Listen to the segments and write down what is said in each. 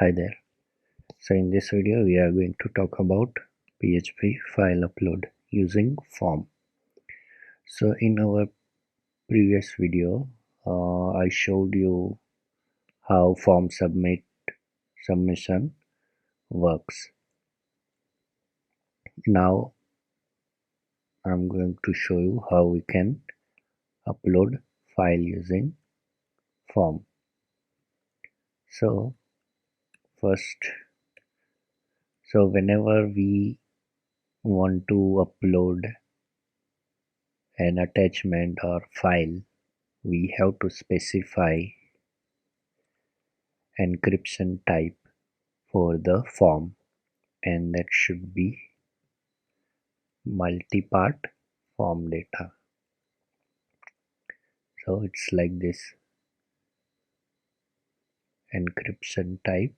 Hi there. So in this video we are going to talk about PHP file upload using form. So in our previous video I showed you how form submission works. Now I'm going to show you how we can upload file using form. So whenever we want to upload an attachment or file, we have to specify encryption type for the form, and that should be multi-part form data. So it's like this: encryption type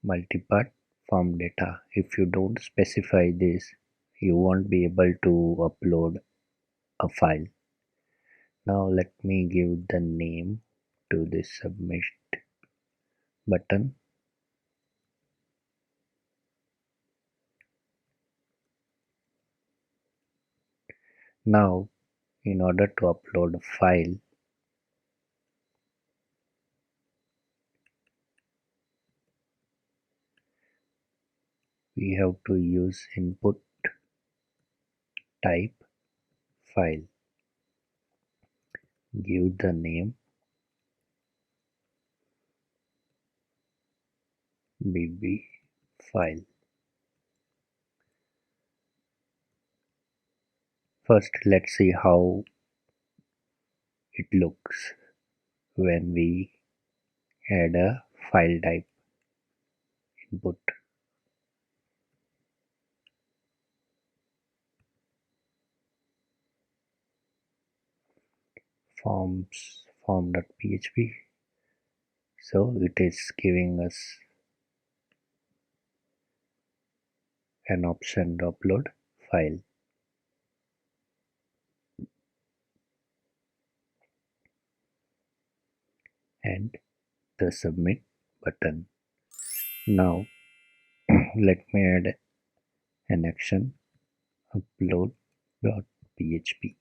multi-part form data. If you don't specify this, you won't be able to upload a file. Now let me give the name to this submit button. Now in order to upload a file, we have to use input type file, give the name bb file. First let's see how it looks when we add a file type input. Form.php. So it is giving us an option to upload file. And the submit button. Now let me add an action, upload.php.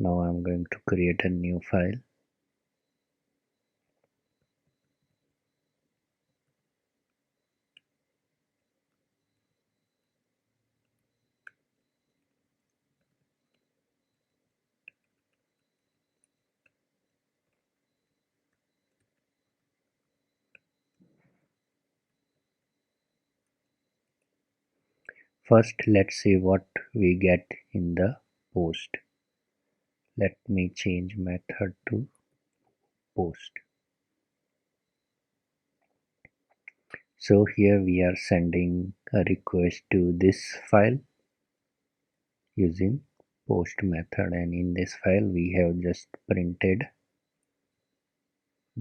Now I'm going to create a new file. First let's see what we get in the post. Let me change method to post. So here we are sending a request to this file using post method, and in this file we have just printed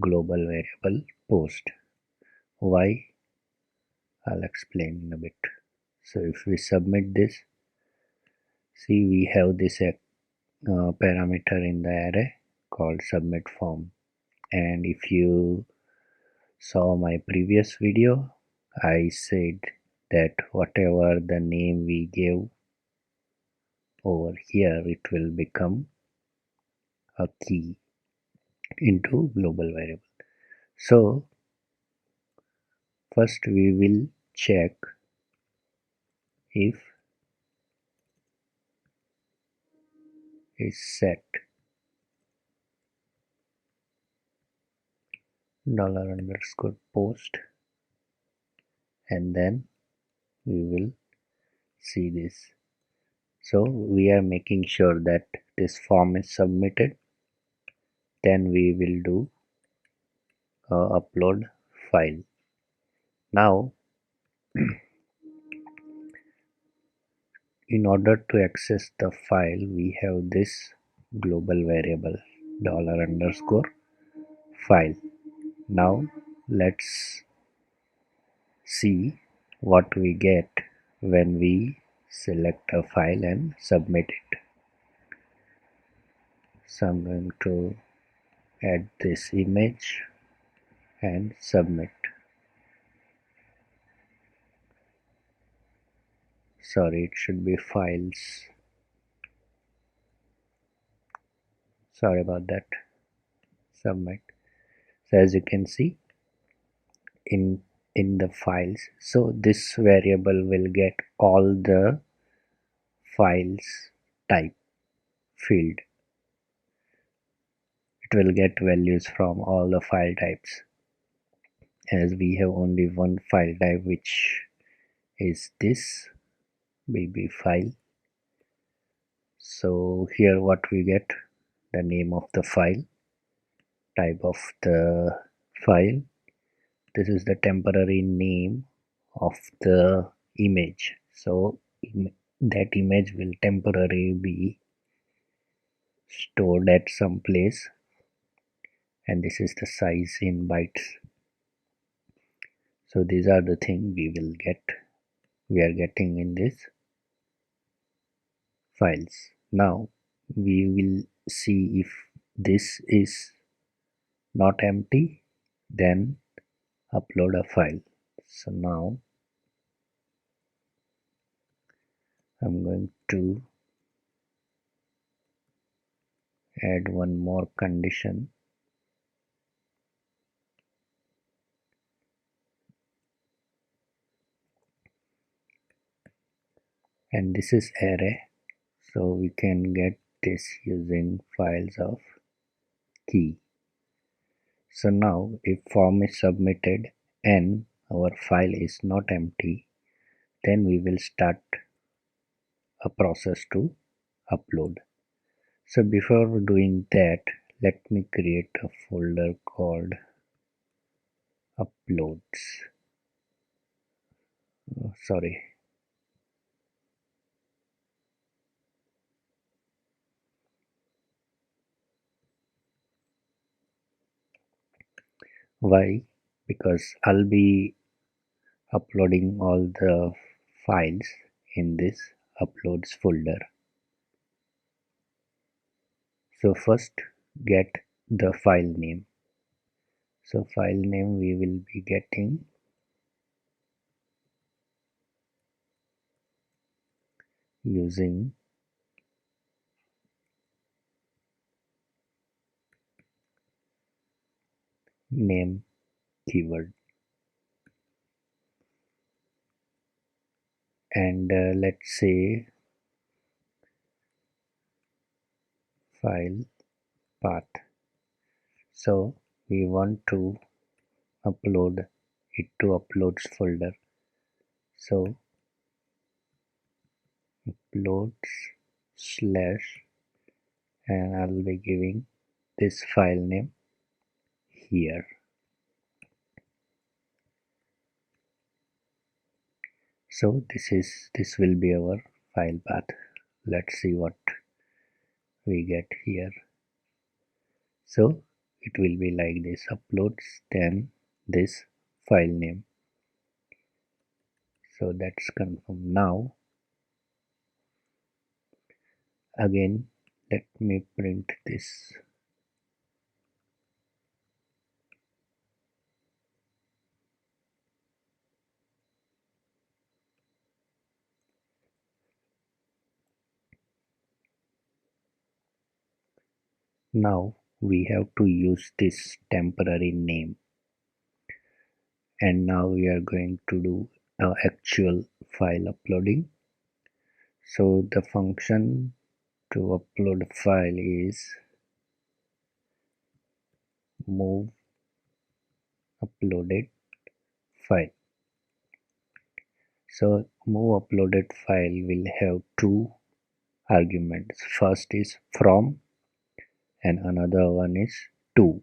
global variable post. Why? I'll explain in a bit. So if we submit this, see we have this parameter in the array called submit form, and if you saw my previous video, I said that whatever the name we gave over here, it will become a key into global variable. So first we will check if is set $_post, and then we will see this. So we are making sure that this form is submitted. Then we will do upload file. Now in order to access the file, we have this global variable $_file. Now let's see what we get when we select a file and submit it. So I'm going to add this image and submit. sorry, it should be files. Sorry about that. Submit. So as you can see in the files, so this variable will get all the files type field. It will get values from all the file types, as we have only one file type, which is this bb file. So here what we get, the name of the file, type of the file, this is the temporary name of the image. So that image will temporarily be stored at some place, and this is the size in bytes. So these are the things we are getting in this files. Now we will see if this is not empty, then upload a file. So now I'm going to add one more condition, and this is array, so we can get this using files of key. So now if form is submitted and our file is not empty, then we will start a process to upload. So before doing that, let me create a folder called uploads. Sorry. Why? Because I'll be uploading all the files in this uploads folder. So first get the file name. So file name we will be getting using name keyword, and let's say file path. So we want to upload it to uploads folder. So uploads slash, and I'll be giving this file name here. So this will be our file path. Let's see what we get here. So it will be like this: uploads, then this file name. So that's confirmed. Now again let me print this. Now we have to use this temporary name, and now we are going to do actual file uploading. So the function to upload file is move uploaded file. So move uploaded file will have two arguments. First is from, and another one is to.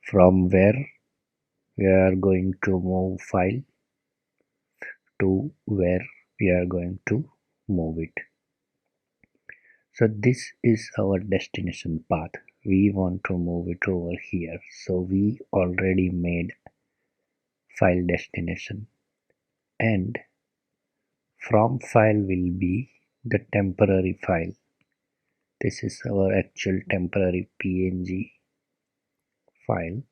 From where we are going to move file, to where we are going to move it. So this is our destination path. We want to move it over here. So we already made file destination, and from file will be the temporary file. This is our actual temporary PNG file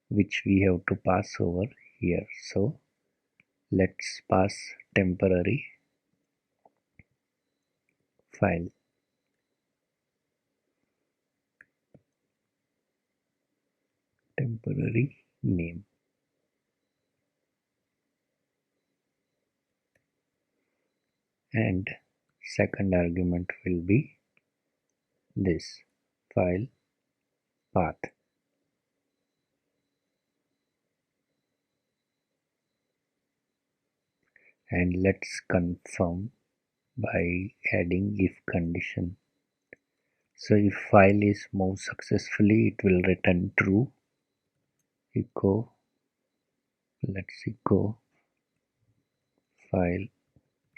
which we have to pass over here. So Let's pass temporary file. Temporary name. And second argument will be this file path. And let's confirm by adding if condition. So if file is moved successfully, it will return true. Echo, let's echo file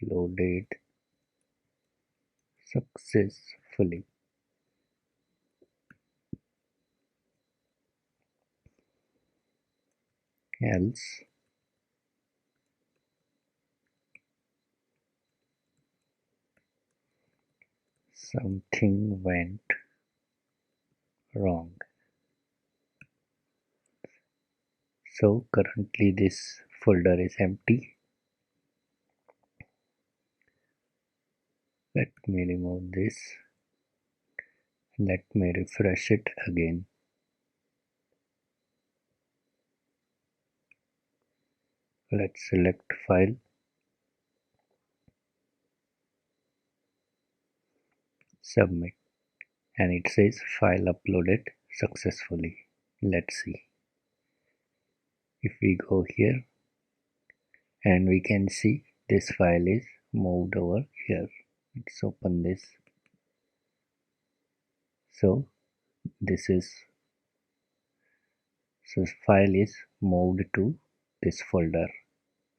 loaded successfully. Else something went wrong. So currently this folder is empty. Let me remove this. Let me refresh it again. Let's select file, submit, and it says file uploaded successfully. Let's see. If we go here, and we can see this file is moved over here. Let's open this. So this is file is moved to this folder.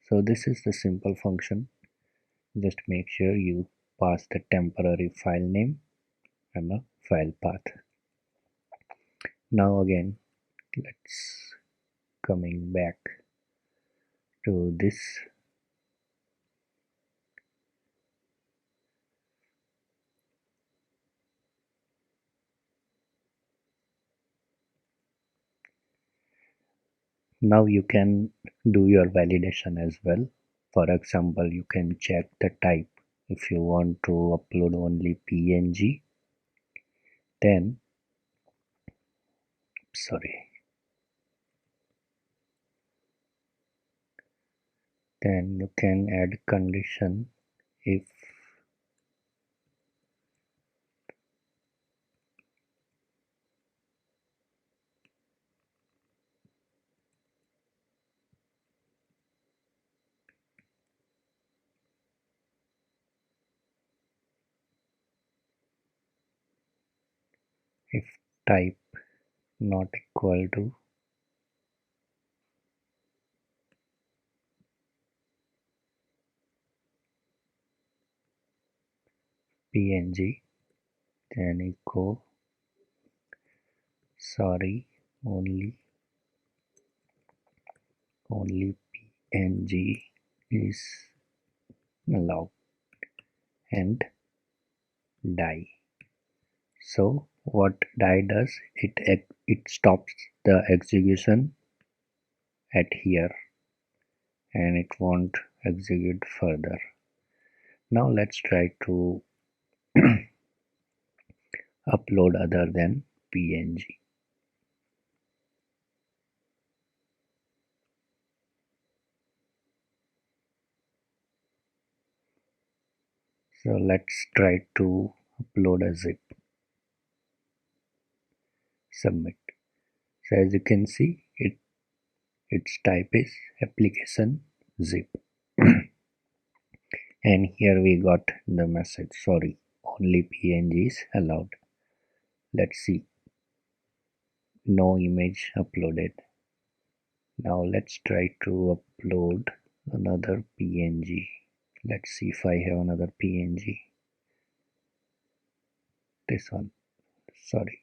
So this is the simple function. Just make sure you pass the temporary file name and the file path. Now again, let's coming back to this. Now you can do your validation as well. For example, you can check the type. If you want to upload only PNG, then then you can add condition if type not equal to PNG, then echo sorry, only PNG is allowed, and die. So what die does, it stops the execution at here and it won't execute further. Now let's try to upload other than PNG. So let's try to upload a zip. Submit. So as you can see, its type is application zip. And here we got the message, sorry, only PNG is allowed. Let's see. No image uploaded. Now let's try to upload another PNG. Let's see if I have another PNG. This one, sorry.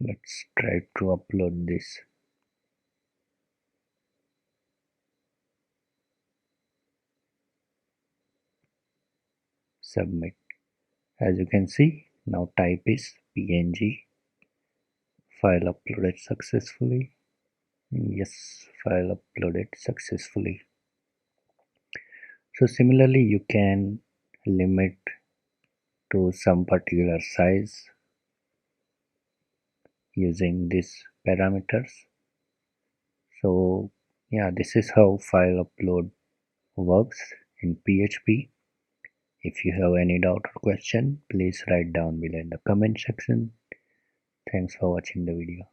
Let's try to upload this. Submit. As you can see, now type is PNG. File uploaded successfully. Yes, file uploaded successfully. So similarly, you can limit to some particular size using these parameters. So yeah, this is how file upload works in PHP. If you have any doubt or question, please write down below in the comment section. Thanks for watching the video.